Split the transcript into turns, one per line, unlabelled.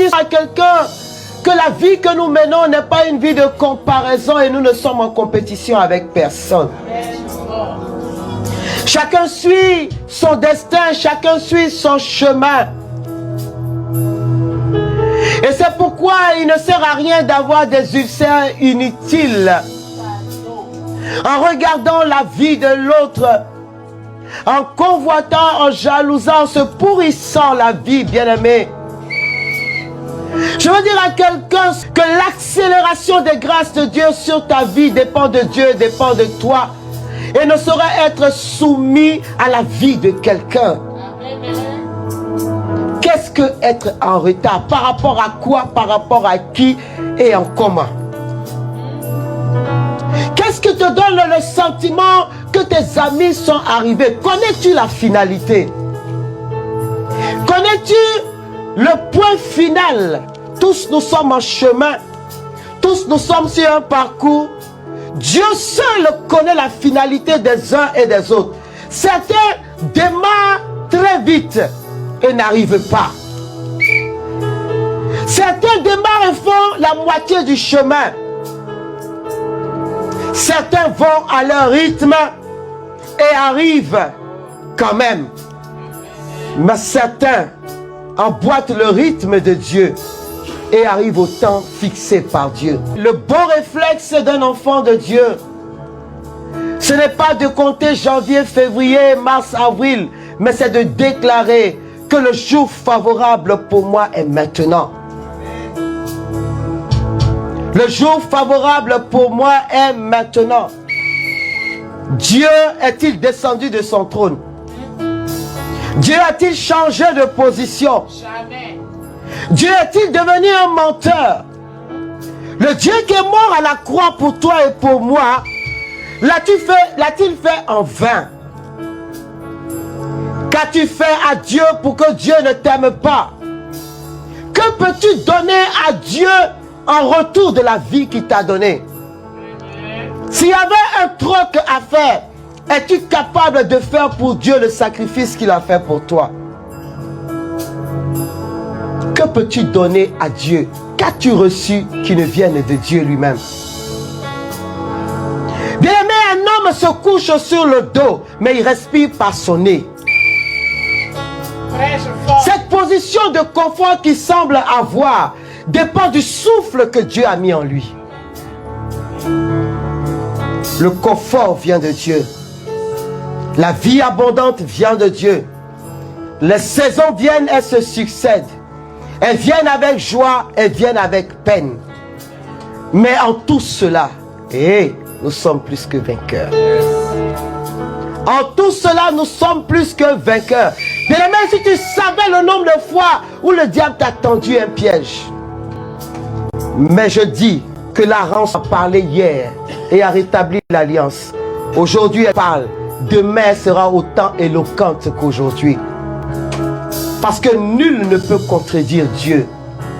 dire à quelqu'un que la vie que nous menons n'est pas une vie de comparaison et nous ne sommes en compétition avec personne. Chacun suit son destin, chacun suit son chemin. Et c'est pourquoi il ne sert à rien d'avoir des ulcères inutiles. En regardant la vie de l'autre, en convoitant, en jalousant, en se pourrissant la vie, bien-aimé. Je veux dire à quelqu'un que l'accélération des grâces de Dieu sur ta vie dépend de Dieu, dépend de toi. Et ne saurait être soumis à la vie de quelqu'un. Qu'est-ce que être en retard? Par rapport à quoi? Par rapport à qui? Et en comment? Qu'est-ce que te donne le sentiment que tes amis sont arrivés? Connais-tu la finalité? Connais-tu le point final? Tous nous sommes en chemin. Tous nous sommes sur un parcours. Dieu seul connaît la finalité des uns et des autres. Certains démarrent très vite et n'arrivent pas. Certains démarrent et font la moitié du chemin. Certains vont à leur rythme et arrivent quand même. Mais certains emboîtent le rythme de Dieu et arrivent au temps fixé par Dieu. Le bon réflexe d'un enfant de Dieu, ce n'est pas de compter janvier, février, mars, avril, mais c'est de déclarer que le jour favorable pour moi est maintenant. Le jour favorable pour moi est maintenant. Dieu est-il descendu de son trône? Dieu a-t-il changé de position? Jamais. Dieu est-il devenu un menteur? Le Dieu qui est mort à la croix pour toi et pour moi, l'a-t-il fait en vain? Qu'as-tu fait à Dieu pour que Dieu ne t'aime pas? Que peux-tu donner à Dieu en retour de la vie qu'il t'a donnée? S'il y avait un troc à faire, es-tu capable de faire pour Dieu le sacrifice qu'il a fait pour toi? Que peux-tu donner à Dieu? Qu'as-tu reçu qui ne vienne de Dieu lui-même? Bien-aimé, un homme se couche sur le dos, mais il respire par son nez. Cette position de confort qu'il semble avoir dépend du souffle que Dieu a mis en lui. Le confort vient de Dieu. La vie abondante vient de Dieu. Les saisons viennent et se succèdent. Elles viennent avec joie, elles viennent avec peine. Mais en tout cela, nous sommes plus que vainqueurs. En tout cela, nous sommes plus que vainqueurs. Bien-aimé, si tu savais le nombre de fois où le diable t'a tendu un piège. Mais je dis que la rance a parlé hier et a rétabli l'alliance. Aujourd'hui, elle parle. Demain, elle sera autant éloquente qu'aujourd'hui. Parce que nul ne peut contredire Dieu.